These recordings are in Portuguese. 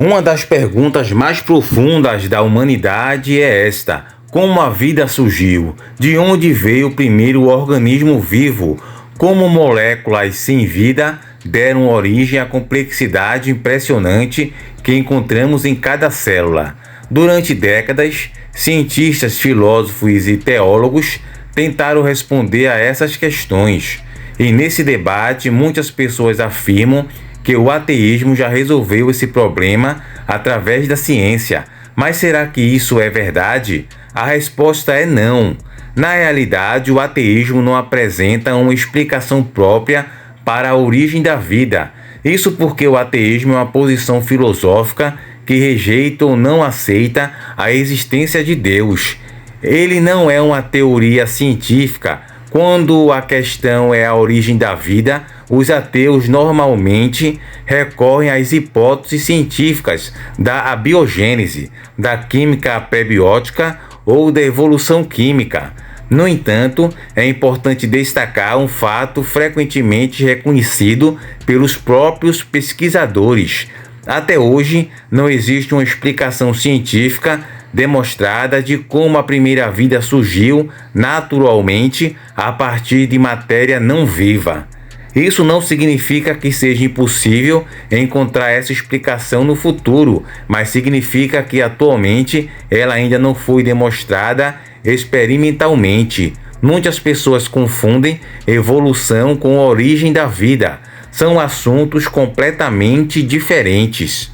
Uma das perguntas mais profundas da humanidade é esta: como a vida surgiu? De onde veio o primeiro organismo vivo? Como moléculas sem vida deram origem à complexidade impressionante que encontramos em cada célula? Durante décadas, cientistas, filósofos e teólogos tentaram responder a essas questões. E nesse debate, muitas pessoas afirmam que o ateísmo já resolveu esse problema através da ciência. Mas será que isso é verdade? A resposta é não. Na realidade, o ateísmo não apresenta uma explicação própria para a origem da vida. Isso porque o ateísmo é uma posição filosófica que rejeita ou não aceita a existência de Deus. Ele não é uma teoria científica. Quando a questão é a origem da vida, os ateus normalmente recorrem às hipóteses científicas da abiogênese, da química prebiótica ou da evolução química. No entanto, é importante destacar um fato frequentemente reconhecido pelos próprios pesquisadores. Até hoje, não existe uma explicação científica demonstrada de como a primeira vida surgiu naturalmente a partir de matéria não viva. Isso não significa que seja impossível encontrar essa explicação no futuro, mas significa que atualmente ela ainda não foi demonstrada experimentalmente. Muitas pessoas confundem evolução com a origem da vida. São assuntos completamente diferentes.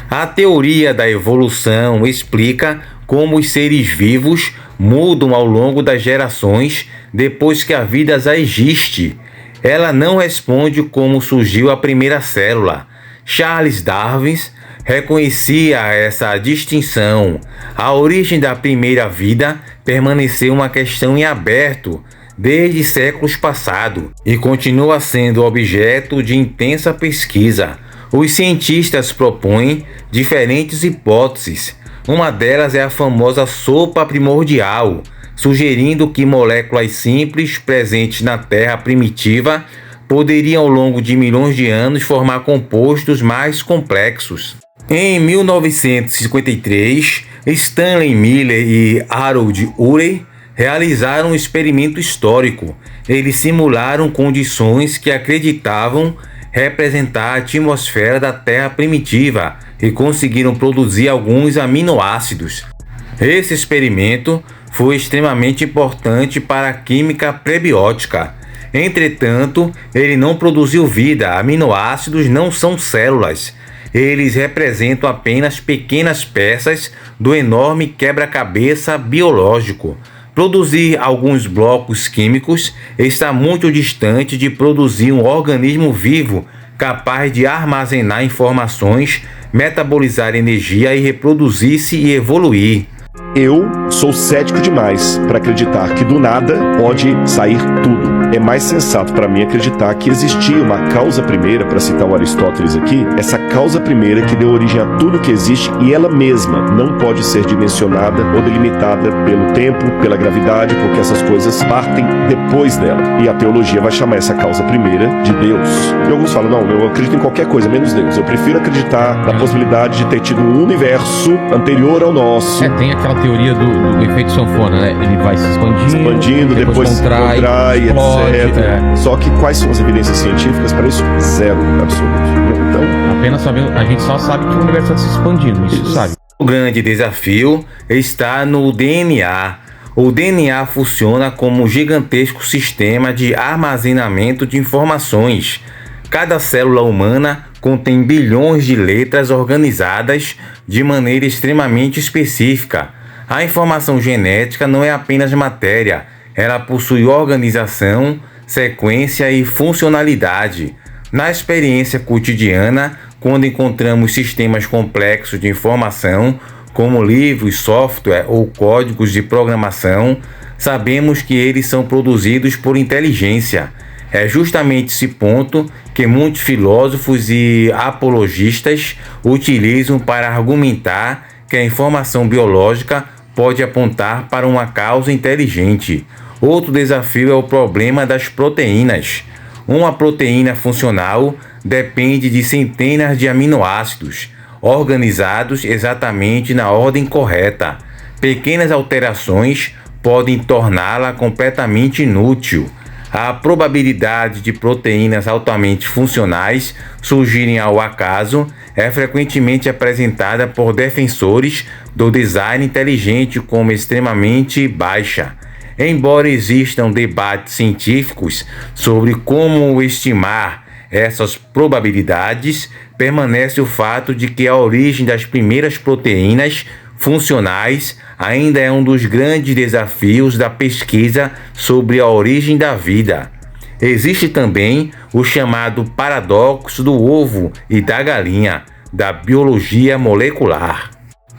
A teoria da evolução explica como os seres vivos mudam ao longo das gerações depois que a vida já existe. Ela não responde como surgiu a primeira célula. Charles Darwin reconhecia essa distinção. A origem da primeira vida permaneceu uma questão em aberto desde séculos passados e continua sendo objeto de intensa pesquisa. Os cientistas propõem diferentes hipóteses. Uma delas é a famosa sopa primordial, sugerindo que moléculas simples presentes na Terra primitiva poderiam ao longo de milhões de anos formar compostos mais complexos. Em 1953, Stanley Miller e Harold Urey realizaram um experimento histórico. Eles simularam condições que acreditavam representar a atmosfera da Terra primitiva e conseguiram produzir alguns aminoácidos. Esse experimento foi extremamente importante para a química prebiótica. Entretanto, ele não produziu vida. Aminoácidos não são células. Eles representam apenas pequenas peças do enorme quebra-cabeça biológico. Produzir alguns blocos químicos está muito distante de produzir um organismo vivo capaz de armazenar informações, metabolizar energia e reproduzir-se e evoluir. Eu sou cético demais para acreditar que do nada pode sair tudo. É mais sensato para mim acreditar que existia uma causa primeira, para citar o Aristóteles aqui, essa causa primeira que deu origem a tudo que existe e ela mesma não pode ser dimensionada ou delimitada pelo tempo, pela gravidade, porque essas coisas partem depois dela. E a teologia vai chamar essa causa primeira de Deus. E alguns falam, não, eu acredito em qualquer coisa, menos Deus. Eu prefiro acreditar na possibilidade de ter tido um universo anterior ao nosso. Tem aquela teoria do efeito sanfona, né? Ele vai se expandindo, depois se contrai, explode, etc. Só que quais são as evidências científicas para isso? Zero, absoluto. Então, a gente só sabe que o universo está se expandindo, isso sabe. O grande desafio está no DNA. O DNA funciona como um gigantesco sistema de armazenamento de informações. Cada célula humana contém bilhões de letras organizadas de maneira extremamente específica. A informação genética não é apenas matéria, ela possui organização, sequência e funcionalidade. Na experiência cotidiana, quando encontramos sistemas complexos de informação, como livros, software ou códigos de programação, sabemos que eles são produzidos por inteligência. É justamente esse ponto que muitos filósofos e apologistas utilizam para argumentar que a informação biológica pode apontar para uma causa inteligente. Outro desafio é o problema das proteínas. Uma proteína funcional depende de centenas de aminoácidos. organizados exatamente na ordem correta. Pequenas alterações podem torná-la completamente inútil. A probabilidade de proteínas altamente funcionais surgirem ao acaso é frequentemente apresentada por defensores do design inteligente como extremamente baixa. Embora existam debates científicos sobre como estimar essas probabilidades, permanece o fato de que a origem das primeiras proteínas funcionais ainda é um dos grandes desafios da pesquisa sobre a origem da vida. Existe também o chamado paradoxo do ovo e da galinha, da biologia molecular.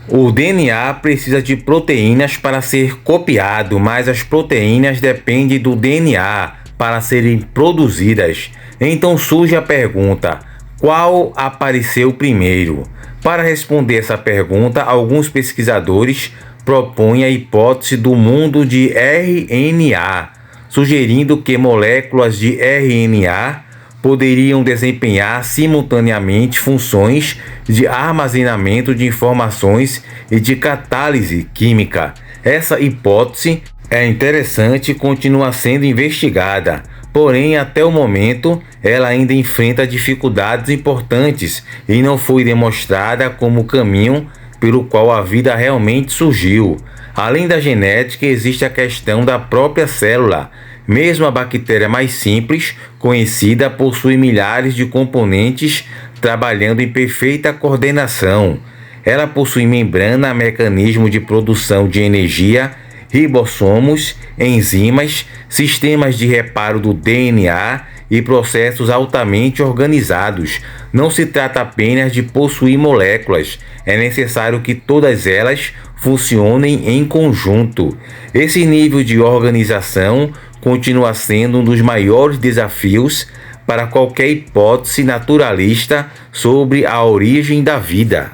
O DNA precisa de proteínas para ser copiado, mas as proteínas dependem do DNA para serem produzidas. Então surge a pergunta: qual apareceu primeiro? Para responder essa pergunta, alguns pesquisadores propõem a hipótese do mundo de RNA, sugerindo que moléculas de RNA poderiam desempenhar simultaneamente funções de armazenamento de informações e de catálise química. Essa hipótese é interessante e continua sendo investigada, porém, até o momento, ela ainda enfrenta dificuldades importantes e não foi demonstrada como o caminho pelo qual a vida realmente surgiu. Além da genética, existe a questão da própria célula. Mesmo a bactéria mais simples, conhecida, possui milhares de componentes trabalhando em perfeita coordenação. Ela possui membrana, mecanismo de produção de energia, ribossomos, enzimas, sistemas de reparo do DNA e processos altamente organizados. Não se trata apenas de possuir moléculas, é necessário que todas elas funcionem em conjunto. Esse nível de organização continua sendo um dos maiores desafios para qualquer hipótese naturalista sobre a origem da vida.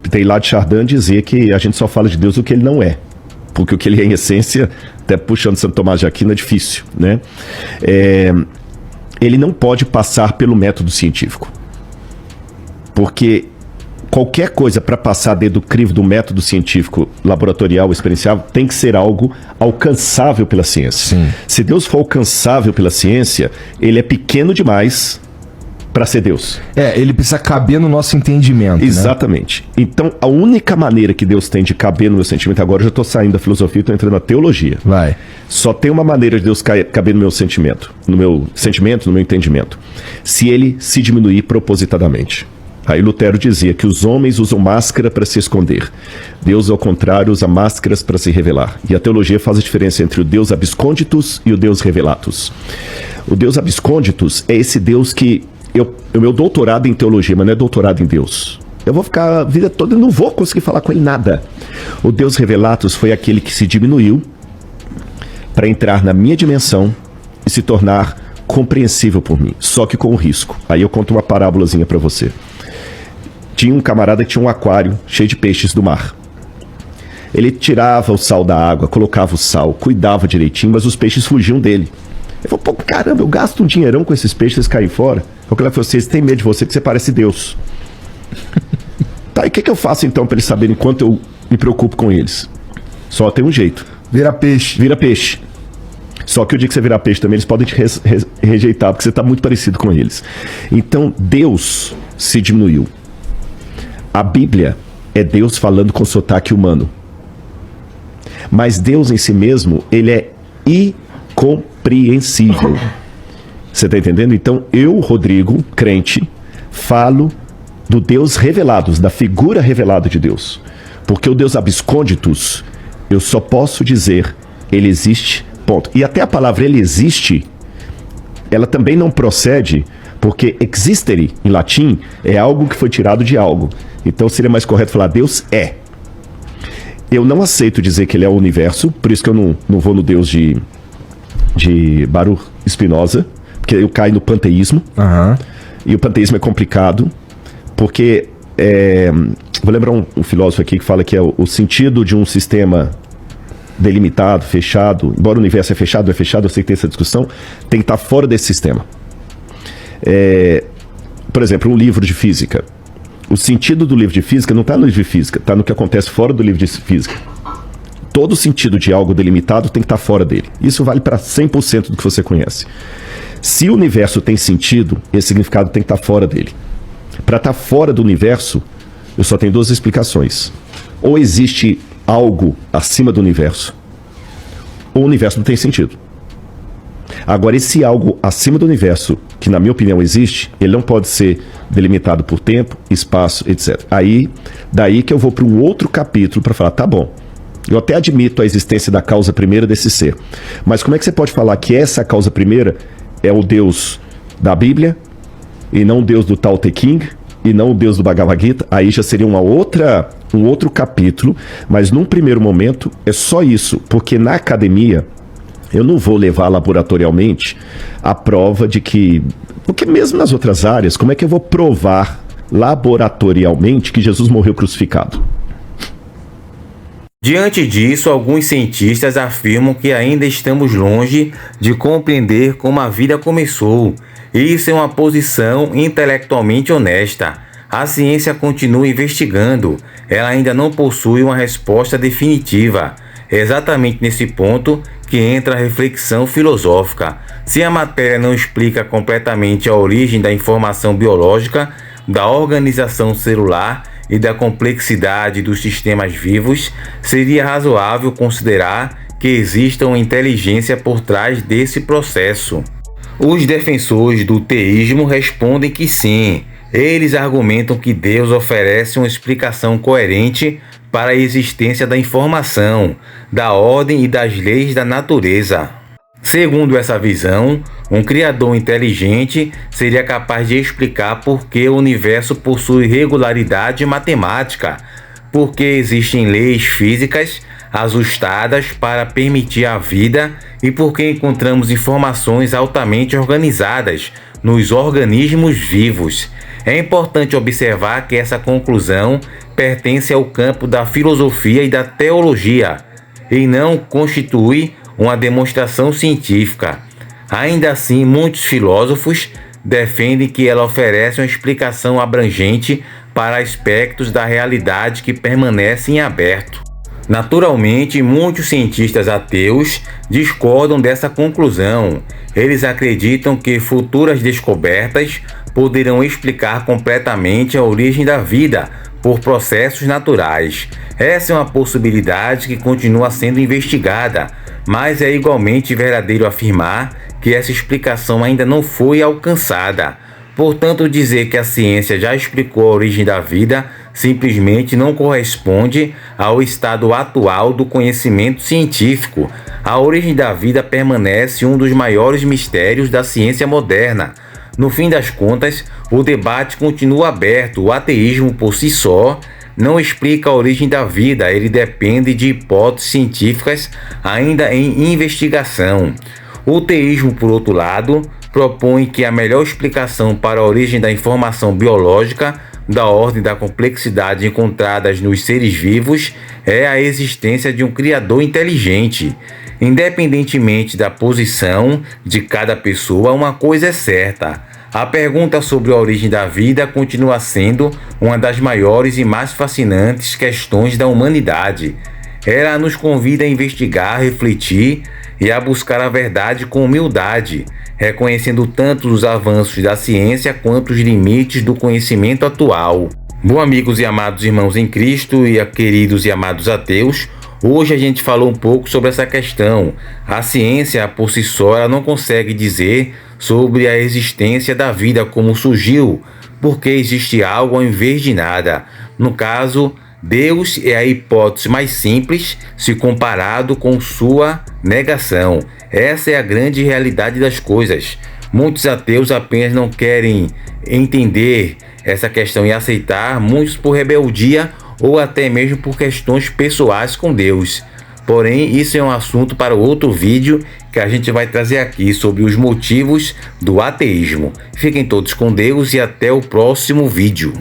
Teilhard de Chardin dizia que a gente só fala de Deus o que ele não é, porque o que ele é em essência, até puxando Santo Tomás de Aquino, é difícil, né? Ele não pode passar pelo método científico, porque qualquer coisa para passar dentro do crivo do método científico, laboratorial, experiencial, tem que ser algo alcançável pela ciência. Sim. Se Deus for alcançável pela ciência, ele é pequeno demais para ser Deus. Ele precisa caber no nosso entendimento. Exatamente. Né? Então, a única maneira que Deus tem de caber no meu sentimento, agora eu já estou saindo da filosofia e estou entrando na teologia. Vai. Só tem uma maneira de Deus caber no meu sentimento, no meu entendimento, se ele se diminuir propositadamente. Aí Lutero dizia que os homens usam máscara para se esconder. Deus, ao contrário, usa máscaras para se revelar. E a teologia faz a diferença entre o Deus absconditus e o Deus revelatus. O Deus absconditus é esse Deus que... O meu doutorado em teologia, mas não é doutorado em Deus. Eu vou ficar a vida toda e não vou conseguir falar com ele nada. O Deus revelatus foi aquele que se diminuiu para entrar na minha dimensão e se tornar compreensível por mim, só que com um risco. Aí eu conto uma parábolazinha para você. Tinha um camarada que tinha um aquário cheio de peixes do mar. Ele tirava o sal da água, colocava o sal, cuidava direitinho, mas os peixes fugiam dele. Ele falou, pô, caramba, eu gasto um dinheirão com esses peixes, eles caem fora. Porque ela falou, vocês têm medo de você, porque você parece Deus. Tá, e o que eu faço então para eles saberem quanto eu me preocupo com eles? Só tem um jeito. Vira peixe. Vira peixe. Só que o dia que você virar peixe também, eles podem te rejeitar, porque você está muito parecido com eles. Então, Deus se diminuiu. A Bíblia é Deus falando com sotaque humano. Mas Deus em si mesmo, ele é incompreensível. Você está entendendo? Então, eu, Rodrigo, crente, falo do Deus revelado, da figura revelada de Deus. Porque o Deus absconditus, eu só posso dizer, ele existe, ponto. E até a palavra ele existe, ela também não procede, porque existere, em latim, é algo que foi tirado de algo. Então seria mais correto falar Deus é. Eu não aceito dizer que ele é o universo, por isso que eu não vou no Deus de Baruch Spinoza, porque eu caio no panteísmo. E o panteísmo é complicado, porque vou lembrar um filósofo aqui que fala que é o sentido de um sistema delimitado, fechado, embora o universo é fechado, eu sei que tem essa discussão, tem que estar fora desse sistema. Por exemplo, um livro de física. O sentido do livro de física não está no livro de física, está no que acontece fora do livro de física. Todo sentido de algo delimitado tem que estar fora dele. Isso vale para 100% do que você conhece. Se o universo tem sentido, esse significado tem que estar fora dele. Para estar fora do universo, eu só tenho duas explicações. Ou existe algo acima do universo, ou o universo não tem sentido. Agora, esse algo acima do universo, que na minha opinião existe, ele não pode ser delimitado por tempo, espaço, etc. Daí que eu vou para um outro capítulo para falar, tá bom, eu até admito a existência da causa primeira desse ser, mas como é que você pode falar que essa causa primeira é o Deus da Bíblia, e não o Deus do Tao Te Ching, e não o Deus do Bhagavad Gita? Aí já seria um outro capítulo, mas num primeiro momento é só isso, porque na academia eu não vou levar laboratorialmente a prova de que... Porque mesmo nas outras áreas, como é que eu vou provar laboratorialmente que Jesus morreu crucificado? Diante disso, alguns cientistas afirmam que ainda estamos longe de compreender como a vida começou. Isso é uma posição intelectualmente honesta. A ciência continua investigando. Ela ainda não possui uma resposta definitiva. É exatamente nesse ponto que entra a reflexão filosófica. Se a matéria não explica completamente a origem da informação biológica, da organização celular e da complexidade dos sistemas vivos, seria razoável considerar que exista uma inteligência por trás desse processo. Os defensores do teísmo respondem que sim. Eles argumentam que Deus oferece uma explicação coerente para a existência da informação, da ordem e das leis da natureza. Segundo essa visão, um criador inteligente seria capaz de explicar por que o universo possui regularidade matemática, por que existem leis físicas ajustadas para permitir a vida e por que encontramos informações altamente organizadas nos organismos vivos. É importante observar que essa conclusão pertence ao campo da filosofia e da teologia e não constitui uma demonstração científica. Ainda assim, muitos filósofos defendem que ela oferece uma explicação abrangente para aspectos da realidade que permanecem em aberto. Naturalmente, muitos cientistas ateus discordam dessa conclusão. Eles acreditam que futuras descobertas poderão explicar completamente a origem da vida por processos naturais. Essa é uma possibilidade que continua sendo investigada, mas é igualmente verdadeiro afirmar que essa explicação ainda não foi alcançada. Portanto, dizer que a ciência já explicou a origem da vida simplesmente não corresponde ao estado atual do conhecimento científico. A origem da vida permanece um dos maiores mistérios da ciência moderna. No fim das contas, o debate continua aberto. O ateísmo por si só não explica a origem da vida, ele depende de hipóteses científicas ainda em investigação. O teísmo, por outro lado, propõe que a melhor explicação para a origem da informação biológica, da ordem e da complexidade encontradas nos seres vivos é a existência de um criador inteligente. Independentemente da posição de cada pessoa, uma coisa é certa: a pergunta sobre a origem da vida continua sendo uma das maiores e mais fascinantes questões da humanidade. Ela nos convida a investigar, refletir e a buscar a verdade com humildade, reconhecendo tanto os avanços da ciência quanto os limites do conhecimento atual. Bom, amigos e amados irmãos em Cristo e queridos e amados ateus, hoje a gente falou um pouco sobre essa questão. A ciência por si só ela não consegue dizer sobre a existência da vida, como surgiu, porque existe algo ao invés de nada. No caso, Deus é a hipótese mais simples se comparado com sua negação. Essa é a grande realidade das coisas. Muitos ateus apenas não querem entender essa questão e aceitar, muitos por rebeldia ou até mesmo por questões pessoais com Deus. Porém, isso é um assunto para outro vídeo que a gente vai trazer aqui sobre os motivos do ateísmo. Fiquem todos com Deus e até o próximo vídeo.